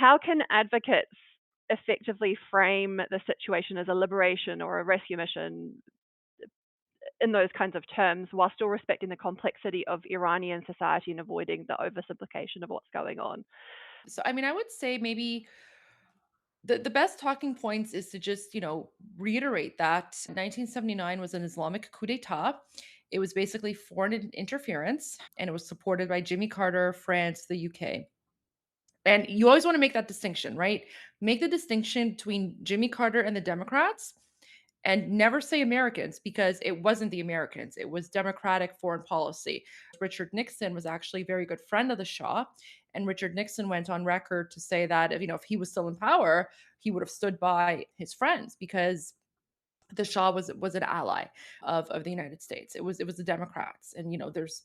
How can advocates effectively frame the situation as a liberation or a rescue mission in those kinds of terms while still respecting the complexity of Iranian society and avoiding the oversimplification of what's going on? So, I mean, I would say maybe the best talking points is to just, reiterate that 1979 was an Islamic coup d'etat. It was basically foreign interference, and it was supported by Jimmy Carter, France, the UK. And you always want to make that distinction, right? Make the distinction between Jimmy Carter and the Democrats and never say Americans because it wasn't the Americans. It was democratic foreign policy. Richard Nixon was actually a very good friend of the Shah. And Richard Nixon went on record to say that if he was still in power, he would have stood by his friends because the Shah was an ally of the United States. It was the Democrats. And there's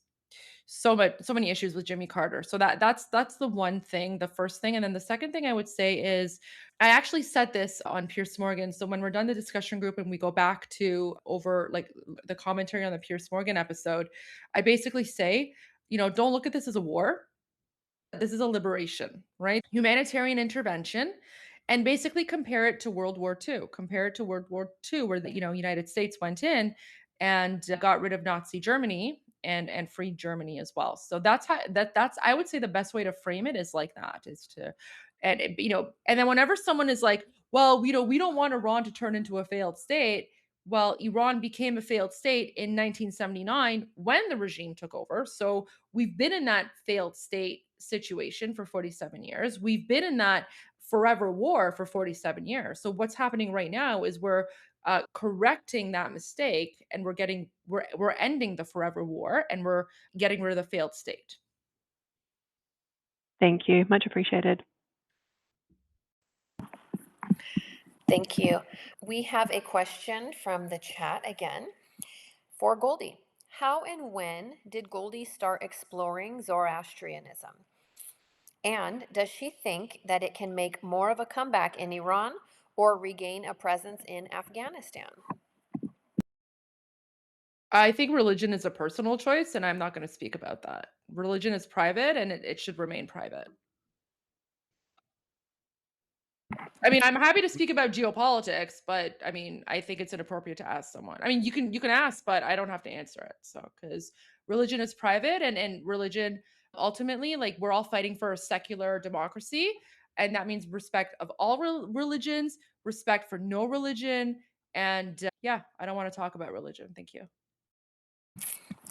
so many issues with Jimmy Carter. So that's the one thing, the first thing. And then the second thing I would say is I actually said this on Pierce Morgan. So when we're done the discussion group and we go back to over like the commentary on the Pierce Morgan episode, I basically say, don't look at this as a war. This is a liberation, right? Humanitarian intervention. And basically compare it to World War II. Compare it to World War II, where the United States went in and got rid of Nazi Germany and freed Germany as well. So that's I would say the best way to frame it is like that is to and then whenever someone is like, well, we don't want Iran to turn into a failed state. Well, Iran became a failed state in 1979 when the regime took over. So we've been in that failed state situation for 47 years. We've been in that forever war for 47 years. So what's happening right now is we're correcting that mistake, and we're ending the forever war, and we're getting rid of the failed state. Thank you. Much appreciated. Thank you. We have a question from the chat again for Goldie. How and when did Goldie start exploring Zoroastrianism? And does she think that it can make more of a comeback in Iran or regain a presence in Afghanistan? I think religion is a personal choice, and I'm not going to speak about that. Religion is private, and it should remain private. I mean, I'm happy to speak about geopolitics, but I mean, I think it's inappropriate to ask someone. I mean, you can ask, but I don't have to answer it. So, because religion is private, and religion ultimately, like we're all fighting for a secular democracy, and that means respect of all religions, respect for no religion, and yeah, I don't want to talk about religion. Thank you.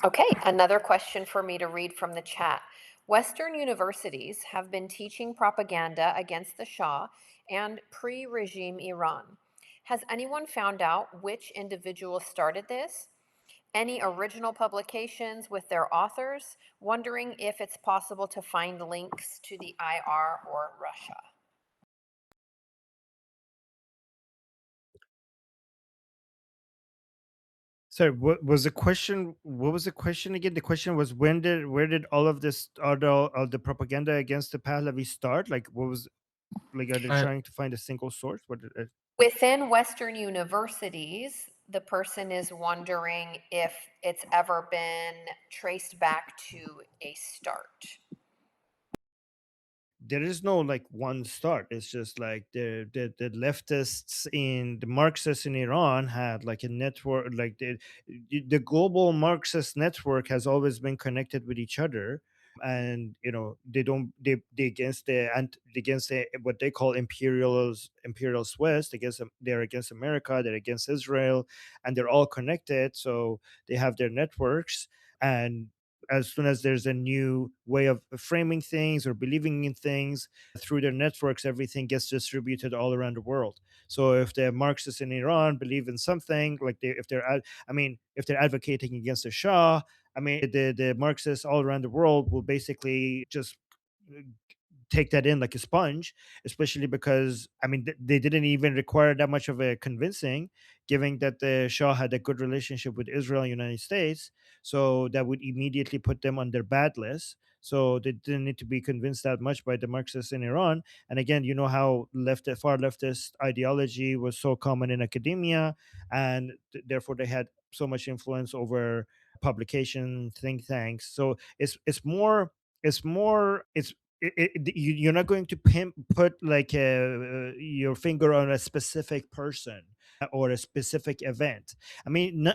Okay, another question for me to read from the chat. Western universities have been teaching propaganda against the Shah and pre regime Iran. Has anyone found out which individual started this? Any original publications with their authors? Wondering if it's possible to find links to the IR or Russia. Sorry, what was the question? What was the question again? The question was where did all of this all the propaganda against the Pahlavi start? Like what was like are they Uh, trying to find a single source? What did it, Within Western universities, the person is wondering if it's ever been traced back to a start. there is no like one start. It's just like the leftists in the Marxists in Iran had like a network, like the global Marxist network has always been connected with each other, and they don't they against against the what they call imperialist West, against they're against America, they're against Israel, and they're all connected, so they have their networks. And as soon as there's a new way of framing things or believing in things through their networks, everything gets distributed all around the world. So if the Marxists in Iran believe in something, like if they're advocating against the Shah, I mean, the Marxists all around the world will basically just take that in like a sponge, especially because I mean they didn't even require that much of a convincing, given that the Shah had a good relationship with Israel and United States, so that would immediately put them on their bad list. So they didn't need to be convinced that much by the Marxists in Iran. And again, you know how far leftist ideology was so common in academia, and therefore they had so much influence over publication think tanks. So it's more you're not going to put like your finger on a specific person or a specific event. I mean,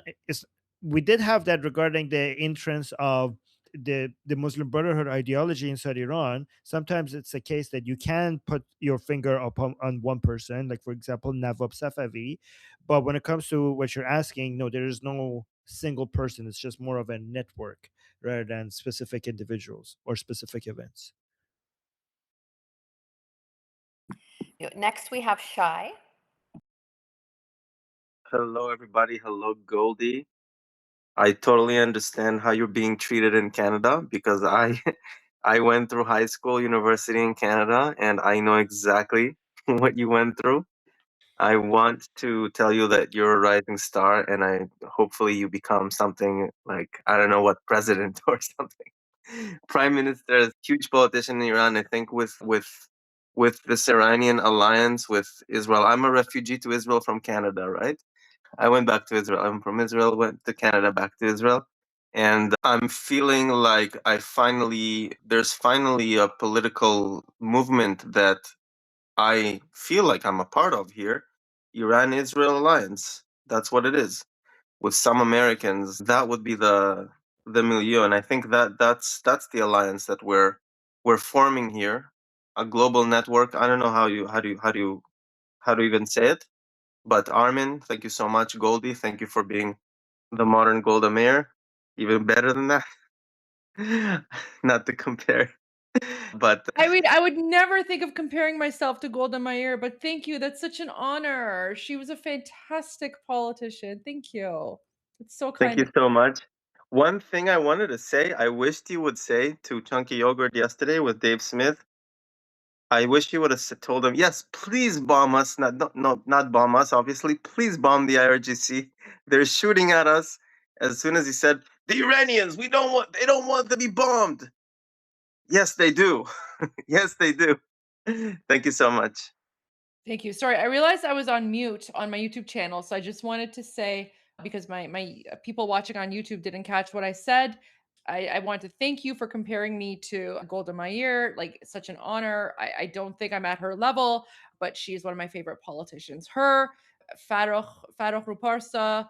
we did have that regarding the entrance of the Muslim Brotherhood ideology inside Iran. Sometimes it's a case that you can put your finger upon on one person, like for example Navab Safavi. But when it comes to what you're asking, no, there is no single person. It's just more of a network rather than specific individuals or specific events. Next, we have Shai. Hello, everybody. Hello, Goldie. I totally understand how you're being treated in Canada because I I went through high school, university in Canada, and I know exactly what you went through. I want to tell you that you're a rising star, and I hopefully you become something like I don't know what president or something, prime minister, huge politician in Iran. I think with this Iranian alliance with Israel. I'm a refugee to Israel from Canada, right? I went back to Israel. I'm from Israel, went to Canada, back to Israel. And I'm feeling like there's finally a political movement that I feel like I'm a part of here. Iran Israel alliance. That's what it is. With some Americans, that would be the milieu. And I think that's the alliance that we're forming here. A global network. I don't know how to even say it. But Armin, thank you so much. Goldie, thank you for being the modern Golda Meir. Even better than that. Not to compare. But I mean, I would never think of comparing myself to Golda Meir, but thank you. That's such an honor. She was a fantastic politician. Thank you. It's so thank kind you of so much. One thing I wanted to say, I wished you would say to Chunky Yogurt yesterday with Dave Smith. I wish you would have told him, yes, please bomb us. Not bomb us, obviously. Please bomb the IRGC. They're shooting at us. As soon as he said, the Iranians, they don't want to be bombed. Yes, they do. Yes, they do. Thank you so much. Thank you. Sorry, I realized I was on mute on my YouTube channel, so I just wanted to say because my people watching on YouTube didn't catch what I said. I want to thank you for comparing me to Golda Meir. Like such an honor. I don't think I'm at her level, but she's one of my favorite politicians. Her, Farouk Ruparsa,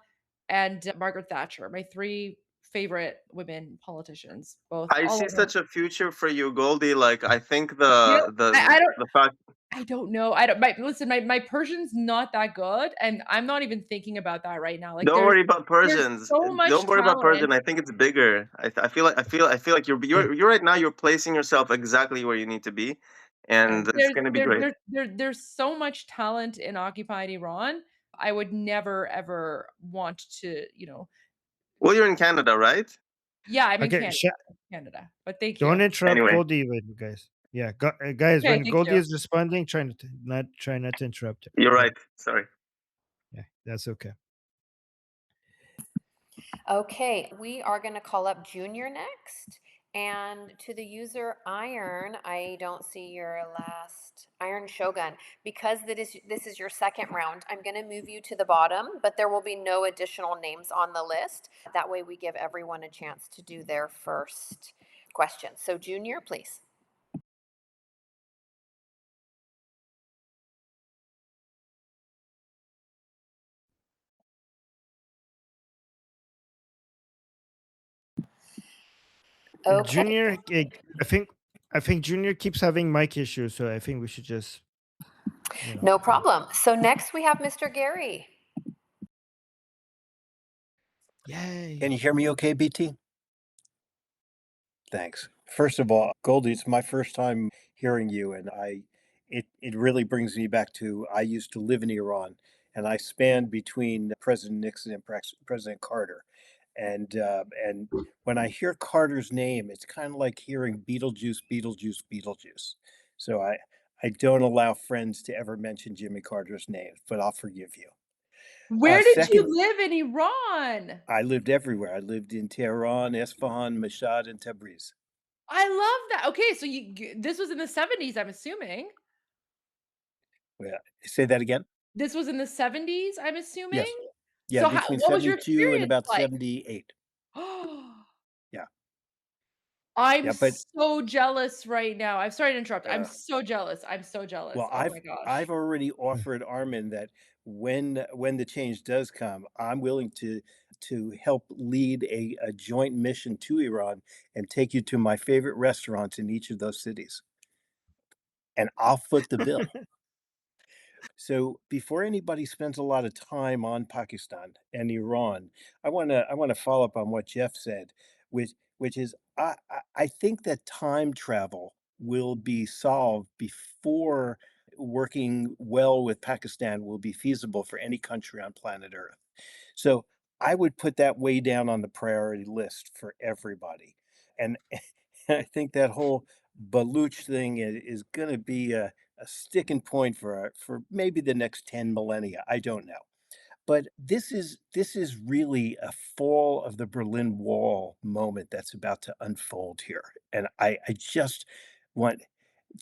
and Margaret Thatcher, my three favorite women politicians. Both I all see of them. such a future for you, Goldie. Like I think Yeah, I don't the fact. I don't know. I don't my Persian's not that good, and I'm not even thinking about that right now. Like Don't worry about there's Persians. so Don't much worry about Persian. talent. I think it's bigger. I feel like you're right now. You're placing yourself exactly where you need to be, Yeah, and it's gonna be great. there's so much talent in occupied Iran. I would never ever want to, Well, you're in Canada, right? yeah, I'm in Okay, Canada. But thank you. don't interrupt Anyway, Goldie, guys. Yeah, guys, Okay, when thank Goldie you. is responding, try not to interrupt him. you're Yeah, right. Sorry. yeah, that's okay. Okay, we are going to call up Junior next. And to the user Iron, I don't see your last Iron Shogun. Because this is your second round, I'm going to move you to the bottom, but there will be no additional names on the list. That way we give everyone a chance to do their first question. So Junior, please. Okay, Junior, I think Junior keeps having mic issues, so I think we should just, no problem. So next we have Mr. Gary. Yay! Can you hear me okay, BT? Thanks. First of all, Goldie, it's my first time hearing you, and it really brings me back to I used to live in Iran, and I spanned between President Nixon and President Carter, and when I hear Carter's name, it's kind of like hearing Beetlejuice, Beetlejuice, Beetlejuice. So I don't allow friends to ever mention Jimmy Carter's name, but I'll forgive you. Where did you Second, live in Iran? I lived everywhere. I lived in Tehran, Esfahan, Mashhad, and Tabriz. I love that. Okay, so this was in the 70s, I'm assuming. Yeah. Say that again? This was in the 70s, I'm assuming? Yes. Yeah, So between what was your 72 and experience about like? 78. Yeah. I'm Yeah, but so jealous right now. I'm sorry to interrupt. I'm uh, so jealous. I'm so jealous. well, Oh my I've gosh. already offered Armin that when the change does come, I'm willing to help lead a joint mission to Iran and take you to my favorite restaurants in each of those cities, and I'll foot the bill. So before anybody spends a lot of time on Pakistan and Iran, I wanna follow up on what Jeff said, which is I think that time travel will be solved before working well with Pakistan will be feasible for any country on planet Earth. So I would put that way down on the priority list for everybody. And I think that whole Baluch thing is going to be a sticking point for maybe the next 10 millennia. I don't know. But this is really a fall of the Berlin Wall moment that's about to unfold here. And I just want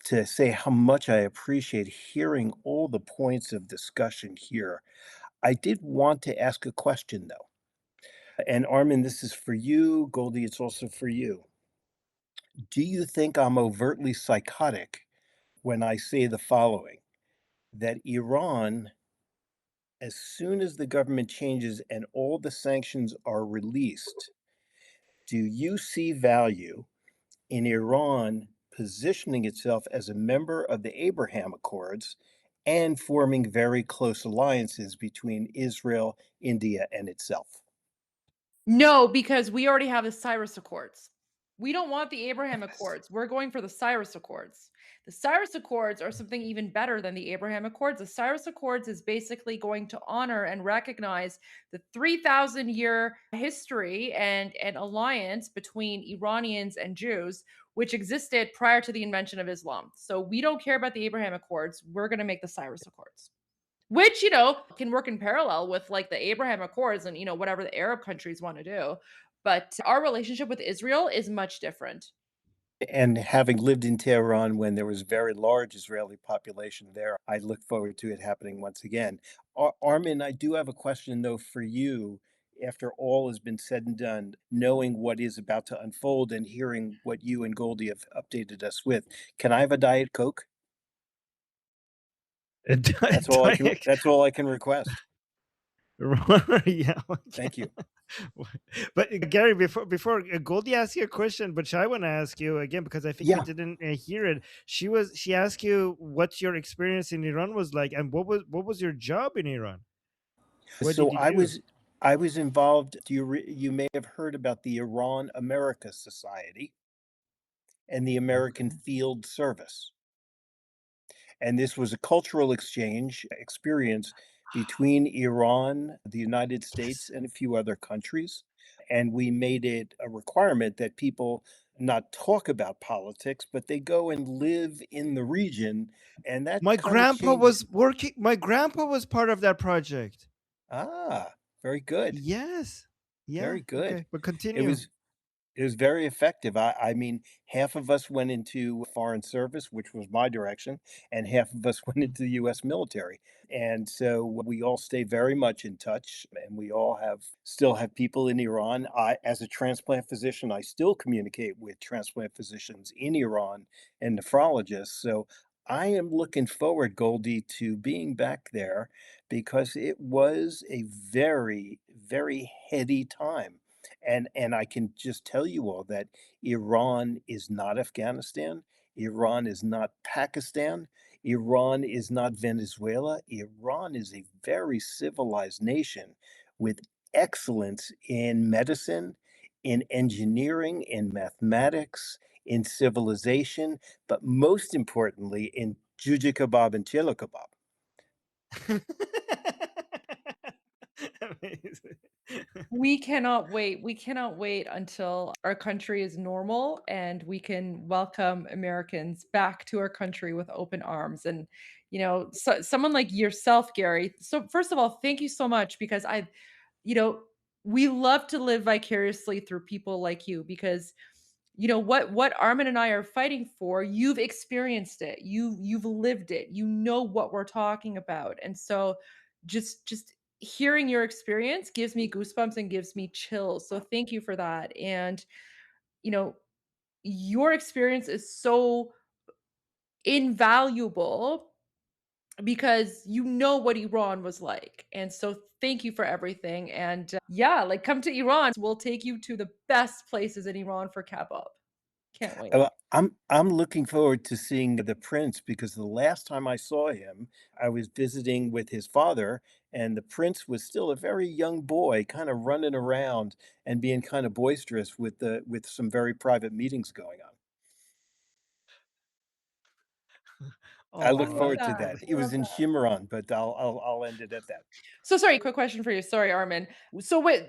to say how much I appreciate hearing all the points of discussion here. I did want to ask a question though. And Armin, this is for you. Goldie, it's also for you. Do you think I'm overtly psychotic when I say the following, that Iran, as soon as the government changes and all the sanctions are released, do you see value in Iran positioning itself as a member of the Abraham Accords and forming very close alliances between Israel, India, and itself? No, because we already have the Cyrus Accords. We don't want the Abraham Accords. We're going for the Cyrus Accords. The Cyrus Accords are something even better than the Abraham Accords. The Cyrus Accords is basically going to honor and recognize the 3,000-year history and alliance between Iranians and Jews, which existed prior to the invention of Islam. So we don't care about the Abraham Accords. We're going to make the Cyrus Accords. Which, can work in parallel with like the Abraham Accords and, whatever the Arab countries want to do. But our relationship with Israel is much different. And having lived in Tehran when there was a very large Israeli population there, I look forward to it happening once again. Armin, I do have a question though for you. After all has been said and done, knowing what is about to unfold and hearing what you and Goldie have updated us with, can I have a Diet Coke? Diet. That's all I can request. Yeah. Thank you. But Gary, before Goldie asks you a question, but I want to ask you again because I think you Yeah. didn't hear it. She asked you what your experience in Iran was like, and what was your job in Iran? What So did you do? I was involved. You may have heard about the Iran America Society and the American Okay. Field Service. And this was a cultural exchange experience between Iran, the United States, Yes. and a few other countries. And we made it a requirement that people not talk about politics, but they go and live in the region. And that My kind of grandpa changed. was working. My grandpa was part of that project. Ah, very good. Yes. Yeah. Very good. Okay. But It continue. was It was very effective. I mean, half of us went into foreign service, which was my direction, and half of us went into the US military. And so we all stay very much in touch and we all still have people in Iran. As a transplant physician, I still communicate with transplant physicians in Iran and nephrologists. So I am looking forward, Goldie, to being back there because it was a very, very heady time. And I can just tell you all that Iran is not Afghanistan. Iran is not Pakistan. Iran is not Venezuela. Iran is a very civilized nation with excellence in medicine, in engineering, in mathematics, in civilization, but most importantly, in juju kebab and chilo kebab. Amazing. We cannot wait. We cannot wait until our country is normal and we can welcome Americans back to our country with open arms. And, someone like yourself, Gary. So, first of all, thank you so much because you know, we love to live vicariously through people like you because what Armin and I are fighting for, you've experienced it. You've lived it. You know what we're talking about. And so just hearing your experience gives me goosebumps and gives me chills. So thank you for that. And you know, your experience is so invaluable because you know what Iran was like. And so thank you for everything. And yeah, like come to Iran. We'll take you to the best places in Iran for kebab. Can't wait. I'm looking forward to seeing the prince because the last time I saw him, I was visiting with his father, and the prince was still a very young boy, kind of running around and being kind of boisterous with some very private meetings going on. I I look love Oh, forward that's to that. that. nice. It I love was in that. Shimron, but I'll end it at that. So sorry, quick question for you. Sorry, Armin. So when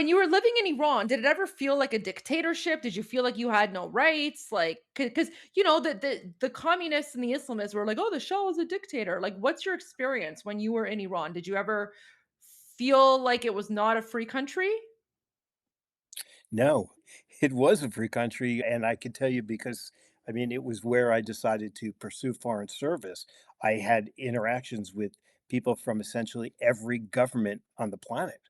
you were living in Iran, did it ever feel like a dictatorship? Did you feel like you had no rights? Like, because you know the communists and the Islamists were like, oh, the Shah was a dictator. Like, what's your experience when you were in Iran? Did you ever feel like it was not a free country? No, it was a free country, and I can tell you because, I mean, it was where I decided to pursue foreign service. I had interactions with people from essentially every government on the planet.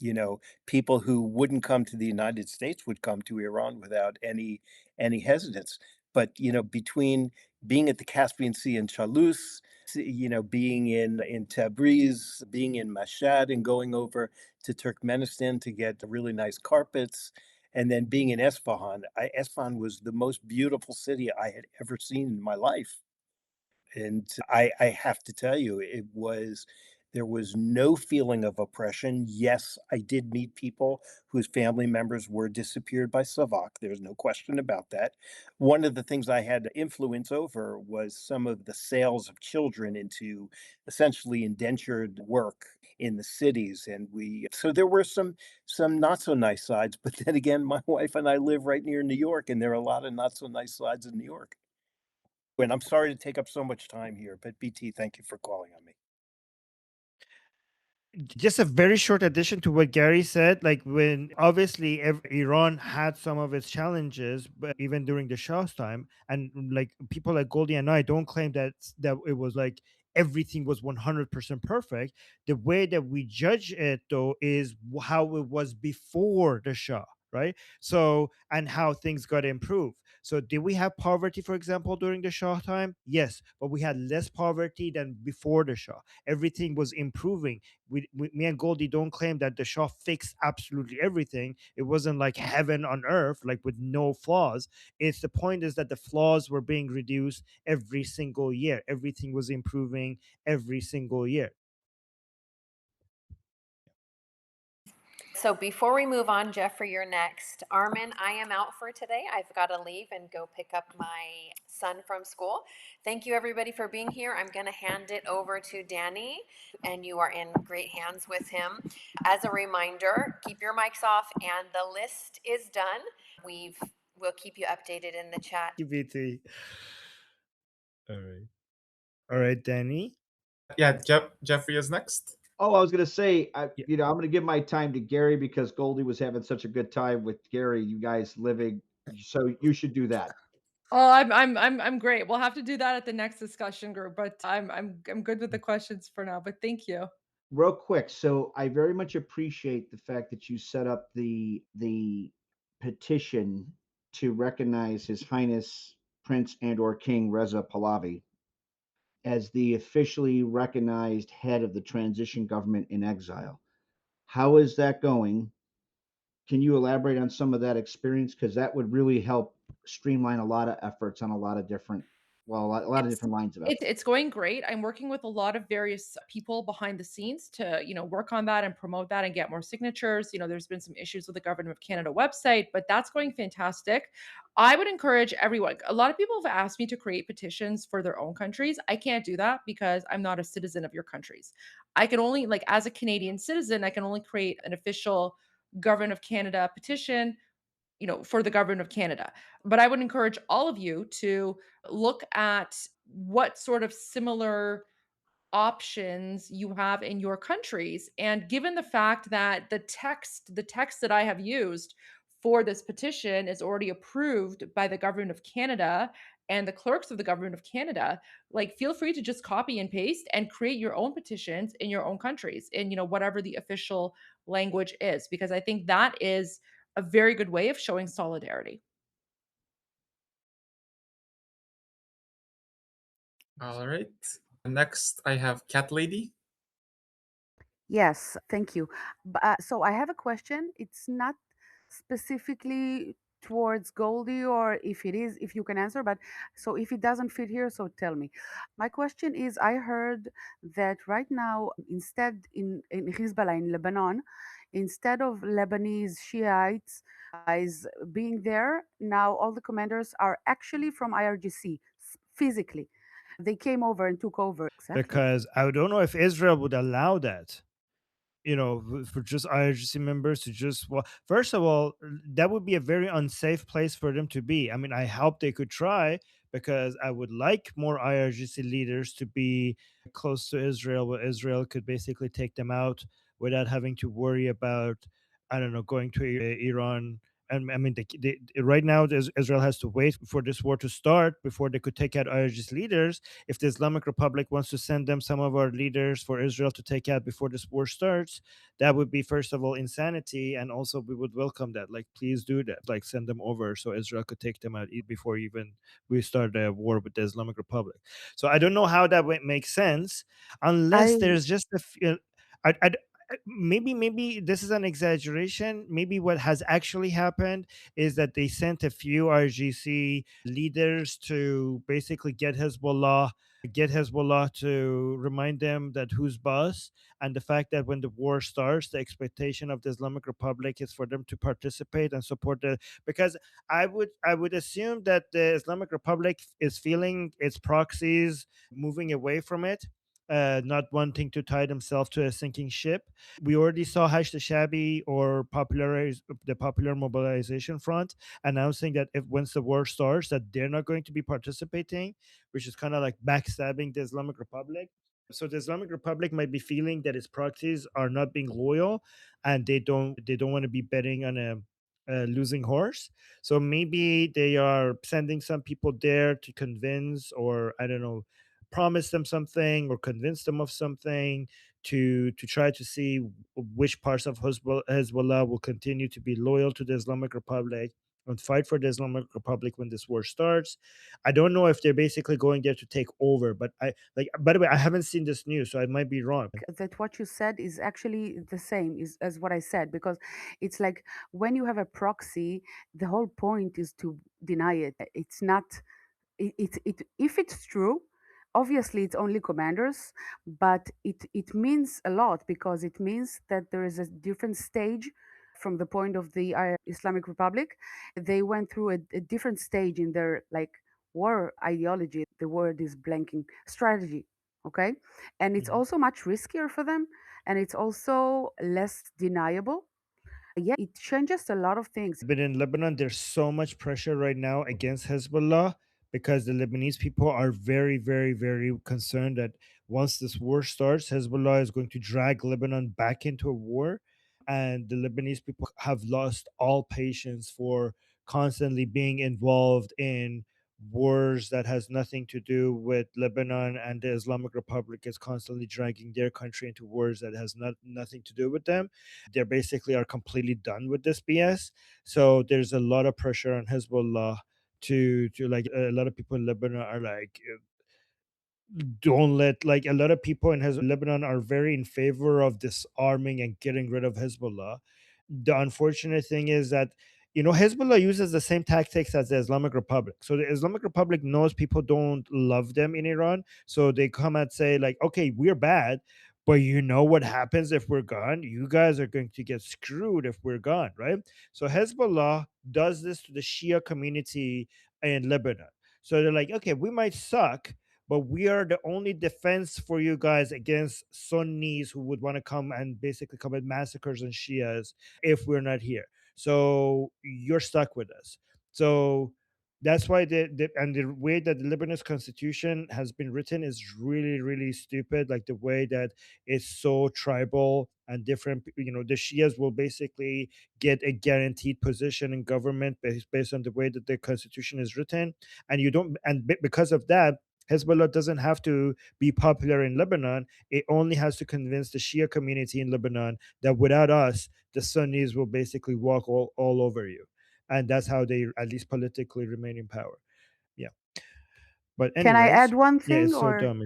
You know, people who wouldn't come to the United States would come to Iran without any hesitance. But, you know, between being at the Caspian Sea in Chalus, you know, being in Tabriz, being in Mashhad and going over to Turkmenistan to get the really nice carpets, and then being in Esfahan. Esfahan was the most beautiful city I had ever seen in my life. And I have to tell you, there was no feeling of oppression. Yes, I did meet people whose family members were disappeared by Savak. There's no question about that. One of the things I had influence over was some of the sales of children into essentially indentured work in the cities. And so there were some not so nice sides, but then again, my wife and I live right near New York, and there are a lot of not so nice sides in New York. And I'm sorry to take up so much time here, but BT, thank you for calling on me. Just a very short addition to what Gary said. Like when obviously Iran had some of its challenges, but even during the Shah's time, and like people like Goldie and I don't claim that it was like everything was 100% perfect. The way that we judge it though is how it was before the Shah. Right. So, and how things got improved. So, did we have poverty, for example, during the Shah time? Yes, but we had less poverty than before the Shah. Everything was improving. Me and Goldie don't claim that the Shah fixed absolutely everything. It wasn't like heaven on earth, like with no flaws. It's the point is that the flaws were being reduced every single year. Everything was improving every single year. So before we move on, Jeffrey, you're next. Armin, I am out for today. I've got to leave and go pick up my son from school. Thank you, everybody, for being here. I'm going to hand it over to Danny, and you are in great hands with him. As a reminder, keep your mics off, and the list is done. We'll keep you updated in the chat. BT. All right. All right, Danny. Yeah, Jeffrey is next. Oh, I was gonna say, Yeah. I'm gonna give my time to Gary because Goldie was having such a good time with Gary. You guys living, so you should do that. Oh, I'm great. We'll have to do that at the next discussion group, but I'm good with the questions for now, but thank you. Real quick, so I very much appreciate the fact that you set up the petition to recognize His Highness Prince and/or King Reza Pahlavi as the officially recognized head of the transition government in exile. How is that going? Can you elaborate on some of that experience? Because that would really help streamline a lot of efforts on a lot of different, well, a lot of It's different lines of it's effort. it's going great. I'm working with a lot of various people behind the scenes to, work on that and promote that and get more signatures. There's been some issues with the Government of Canada website, but that's going fantastic. I would encourage everyone. A lot of people have asked me to create petitions for their own countries. I can't do that because I'm not a citizen of your countries. I can only, like, as a Canadian citizen, I can only create an official Government of Canada petition, for the government of Canada. But I would encourage all of you to look at what sort of similar options you have in your countries. And given the fact that the text that I have used for this petition is already approved by the government of Canada and the clerks of the government of Canada, like, feel free to just copy and paste and create your own petitions in your own countries in, whatever the official language is, because I think that is a very good way of showing solidarity. All right. Next, I have Cat Lady. Yes, thank you. So I have a question. It's not specifically towards Goldie, or if it is, if you can answer, but so if it doesn't fit here, so tell me. My question is, I heard that right now, instead in Hezbollah in Lebanon, instead of Lebanese Shiites guys being there, now all the commanders are actually from IRGC physically. They came over and took over. Exactly. Because I don't know if Israel would allow that, for just IRGC members to just, well, first of all, that would be a very unsafe place for them to be. I mean, I hope they could try, because I would like more IRGC leaders to be close to Israel, where Israel could basically take them out without having to worry about, I don't know, going to Iran. And I mean, right now, Israel has to wait for this war to start before they could take out IRGC leaders. If the Islamic Republic wants to send them some of our leaders for Israel to take out before this war starts, that would be, first of all, insanity. And also, we would welcome that. Like, please do that. Like, send them over so Israel could take them out before even we start a war with the Islamic Republic. So I don't know how that would make sense unless I there's just a few. I, maybe this is an exaggeration. Maybe what has actually happened is that they sent a few RGC leaders to basically get Hezbollah to remind them that who's boss, and the fact that when the war starts, the expectation of the Islamic Republic is for them to participate and support the. Because I would assume that the Islamic Republic is feeling its proxies moving away from it, not wanting to tie themselves to a sinking ship. We already saw Hash the Shabby, or the Popular Mobilization Front, announcing that if once the war starts, that they're not going to be participating, which is kind of like backstabbing the Islamic Republic. So the Islamic Republic might be feeling that its proxies are not being loyal, and they don't want to be betting on a losing horse. So maybe they are sending some people there to convince, or I don't know, promise them something or convince them of something, to try to see which parts of Hezbollah will continue to be loyal to the Islamic Republic and fight for the Islamic Republic when this war starts. I don't know if they're basically going there to take over, but by the way, I haven't seen this news, so I might be wrong. that what you said is actually the same as what I said, because it's like when you have a proxy, the whole point is to deny it. It's not it if it's true, obviously it's only commanders, but it means a lot, because it means that there is a different stage from the point of the Islamic Republic. They went through a different stage in their like war ideology. The word is blanking, strategy. Okay, and it's Mhm. also much riskier for them, and it's also less deniable. Yeah, it changes a lot of things. But in Lebanon, there's so much pressure right now against Hezbollah, because the Lebanese people are very, very, very concerned that once this war starts, Hezbollah is going to drag Lebanon back into a war. And the Lebanese people have lost all patience for constantly being involved in wars that has nothing to do with Lebanon, and the Islamic Republic is constantly dragging their country into wars that has nothing to do with them. They basically are completely done with this BS. So there's a lot of pressure on Hezbollah to like, a lot of people in Lebanon are like, don't let, like, a lot of people in Lebanon are very in favor of disarming and getting rid of Hezbollah. The unfortunate thing is that, Hezbollah uses the same tactics as the Islamic Republic. So the Islamic Republic knows people don't love them in Iran, so they come and say like, okay, we're bad, but you know what happens if we're gone? You guys are going to get screwed if we're gone, right? So Hezbollah does this to the Shia community in Lebanon. So they're like, okay, we might suck, but we are the only defense for you guys against Sunnis who would want to come and basically commit massacres on Shias if we're not here. So you're stuck with us. So that's why the way that the Lebanese constitution has been written is really, really stupid. Like the way that it's so tribal and different. The Shias will basically get a guaranteed position in government based on the way that the constitution is written, and you don't. And because of that, Hezbollah doesn't have to be popular in Lebanon. It only has to convince the Shia community in Lebanon that without us, the Sunnis will basically walk all over you. And that's how they, at least politically, remain in power. Yeah. But Can I anyways, add one yeah, thing, it's so or dumb.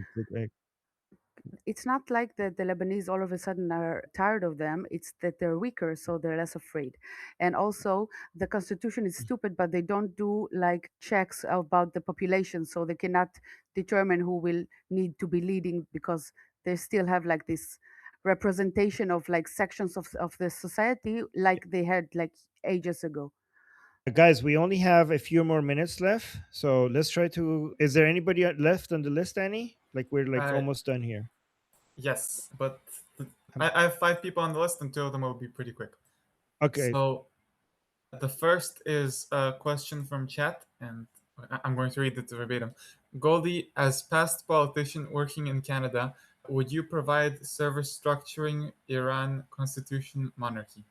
it's not like the Lebanese all of a sudden are tired of them. It's that they're weaker, so they're less afraid. And also, the constitution is stupid, but they don't do like checks about the population, so they cannot determine who will need to be leading because they still have like this representation of like sections of the society like they had like ages ago. Guys, we only have a few more minutes left, so let's try to. Is there anybody left on the list, Annie? Like we're like almost done here. Yes, but Um, I have 5 people on the list, and 2 of them will be pretty quick. Okay. So the first is a question from chat, and I'm going to read it verbatim. Goldie, as past politician working in Canada, would you provide service structuring Iran constitution monarchy?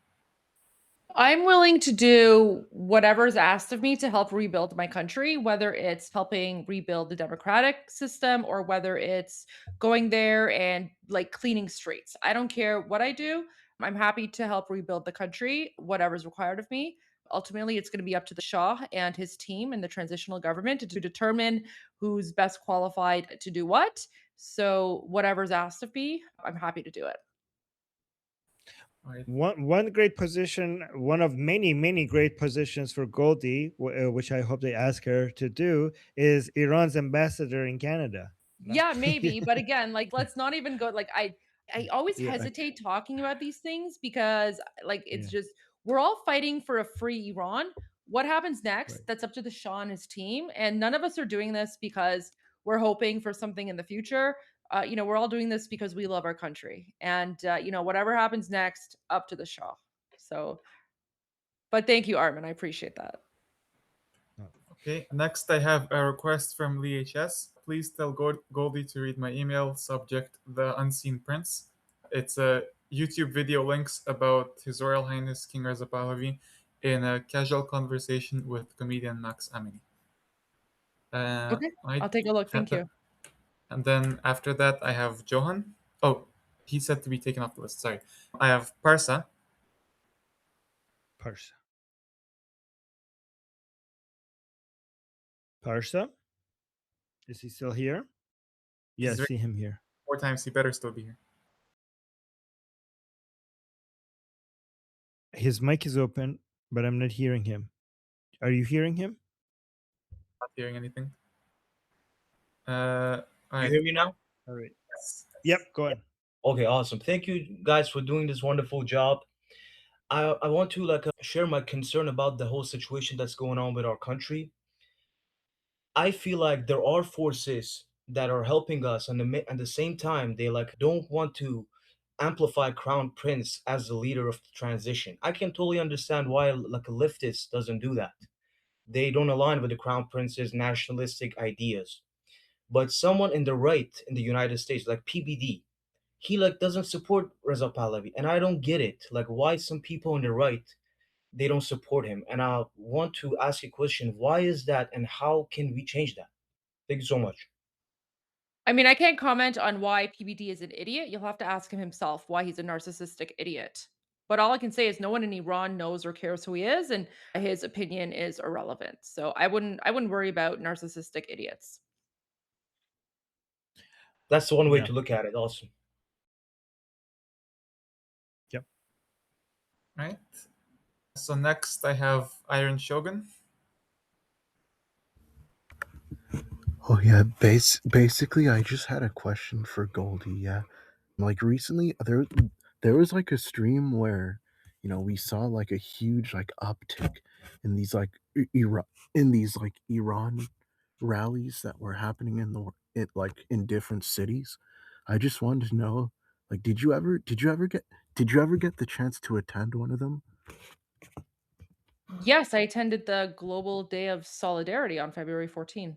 I'm willing to do whatever's asked of me to help rebuild my country, whether it's helping rebuild the democratic system or whether it's going there and like cleaning streets. I don't care what I do. I'm happy to help rebuild the country, whatever's required of me. Ultimately, it's going to be up to the Shah and his team and the transitional government to determine who's best qualified to do what. So, whatever's asked of me, I'm happy to do it. Right. One great position, one of many great positions for Goldie, which I hope they ask her to do, is Iran's ambassador in Canada. Yeah, maybe, but again, like let's not even go like I always Yeah, hesitate talking about these things because like it's yeah, just we're all fighting for a free Iran. What happens next? right. That's up to the Shah and his team, and none of us are doing this because we're hoping for something in the future. We're all doing this because we love our country, and whatever happens next, up to the Shah. So, but thank you, Armin. I appreciate that. Okay, next I have a request from LHS. Please tell Goldie to read my email, subject The Unseen Prince. It's a YouTube video links about His Royal Highness King Reza Pahlavi in a casual conversation with comedian Max Amini. Okay, Right. I'll take a look. Thank you. And then after that, I have Johan. Oh, he said to be taken off the list. Sorry. I have Parsa. Parsa, is he still here? Yeah, I He's see him here. 4 times. He better still be here. His mic is open, but I'm not hearing him. Are you hearing him? Not hearing anything. All You right. hear me now? All right. Yes. Yep, go ahead. Okay, awesome. Thank you guys for doing this wonderful job. I want to share my concern about the whole situation that's going on with our country. I feel like there are forces that are helping us, and at the same time, they don't want to amplify Crown Prince as the leader of the transition. I can totally understand why a leftist doesn't do that. They don't align with the Crown Prince's nationalistic ideas. But someone in the right in the United States, like PBD, he doesn't support Reza Pahlavi, and I don't get it. Like why some people on the right they don't support him, and I want to ask you a question: why is that, and how can we change that? Thank you so much. I mean, I can't comment on why PBD is an idiot. You'll have to ask him himself why he's a narcissistic idiot. But all I can say is no one in Iran knows or cares who he is, and his opinion is irrelevant. So I wouldn't worry about narcissistic idiots. That's the one way Yeah. to look at it. Awesome. Yep. Right. So next I have Iron Shogun. Oh yeah, basically I just had a question for Goldie. Yeah. Like recently there was like a stream where we saw like a huge like uptick in these like Iran rallies that were happening in different cities. I just wanted to know, like, did you ever get the chance to attend one of them? Yes, I attended the Global Day of Solidarity on February 14.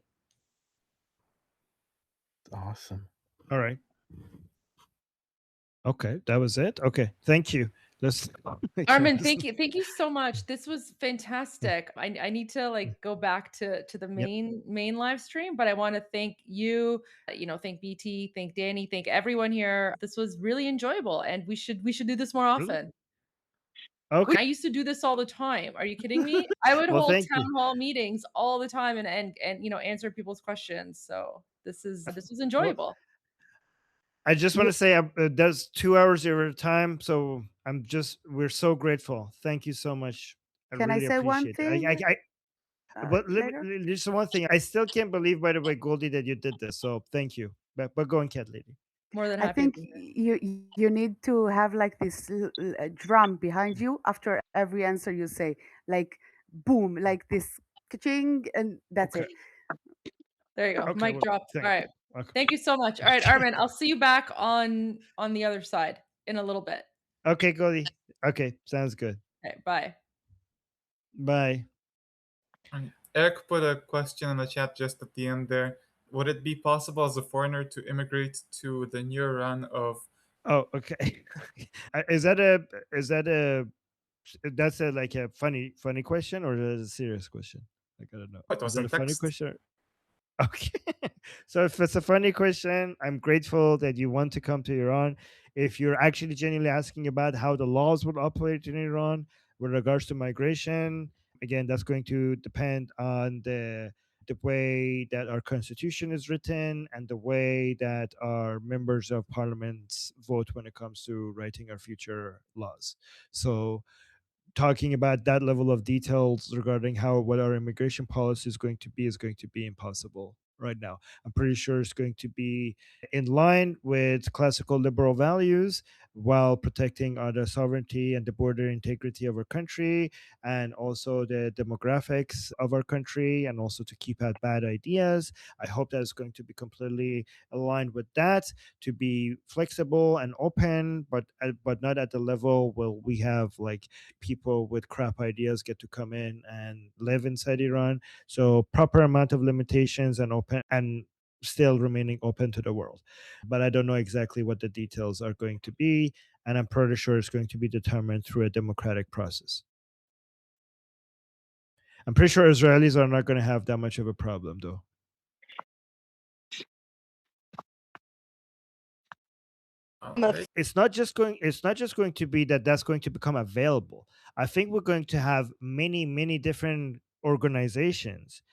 Awesome. All right. Okay, that was it. Okay, thank you. Let's Armin, thank you so much. This was fantastic. I need to go back to the Yep. main live stream, but I want to thank you, thank BT, thank Danny, thank everyone here. This was really enjoyable, and we should do this more Really? often. Okay. I used to do this all the time. Are you kidding me? I would Well, hold thank you. town hall meetings all the time and answer people's questions. So this was Well, enjoyable. I just want to say that's 2 hours of your time, so we're so grateful. Thank you so much. I Can I really say one appreciate it. thing But later? just one thing. I still can't believe, by the way, Goldie, that you did this. So thank you. But go on, cat lady. More than I happy to think do it. you need to have like this drum behind you after every answer you say, like boom, like this ka-ching, and that's Okay. it. There you go. Okay. Mic Well, dropped. All thank right. you. Okay. Thank you so much. All right, Armin, I'll see you back on the other side in a little bit. Okay, Goldie. Okay, sounds good. Okay, bye. Bye. And Eric put a question in the chat just at the end there. Would it be possible as a foreigner to immigrate to the new Iran of? Oh, okay. Is that a that's like a funny question, or is it a serious question? Like, I don't know. It Is was that in a funny text. question? Okay. So if it's a funny question, I'm grateful that you want to come to Iran. If you're actually genuinely asking about how the laws would operate in Iran with regards to migration, again, that's going to depend on the way that our constitution is written and the way that our members of parliament vote when it comes to writing our future laws. So talking about that level of details regarding what our immigration policy is going to be impossible right now. I'm pretty sure it's going to be in line with classical liberal values while protecting the sovereignty and the border integrity of our country, and also the demographics of our country, and also to keep out bad ideas. I hope that it's going to be completely aligned with that, to be flexible and open, but not at the level where we have like people with crap ideas get to come in and live inside Iran. So proper amount of limitations and open, and still remaining open to the world. But I don't know exactly what the details are going to be, and I'm pretty sure it's going to be determined through a democratic process. I'm pretty sure Israelis are not going to have that much of a problem, though. Right. It's not just going to be that that's going to become available. I think we're going to have many different organizations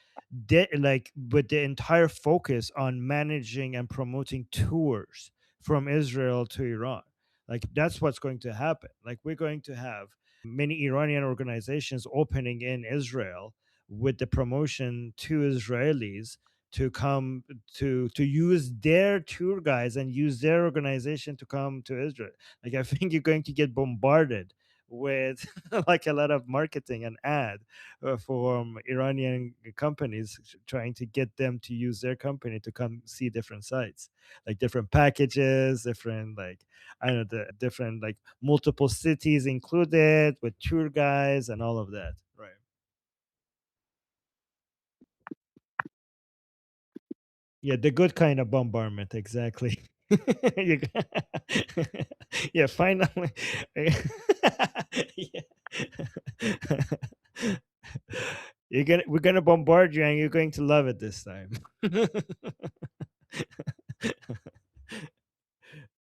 like with the entire focus on managing and promoting tours from Israel to Iran. Like that's what's going to happen. Like we're going to have many Iranian organizations opening in Israel with the promotion to Israelis to come to use their tour guides and use their organization to come to Israel. Like I think you're going to get bombarded with like a lot of marketing and ad from Iranian companies trying to get them to use their company to come see different sites, like different packages, different like I don't know, the different like multiple cities included with tour guides and all of that. Right. Yeah, the good kind of bombardment, exactly. You yeah, finally. Yeah. We're gonna bombard you, and you're going to love it this time.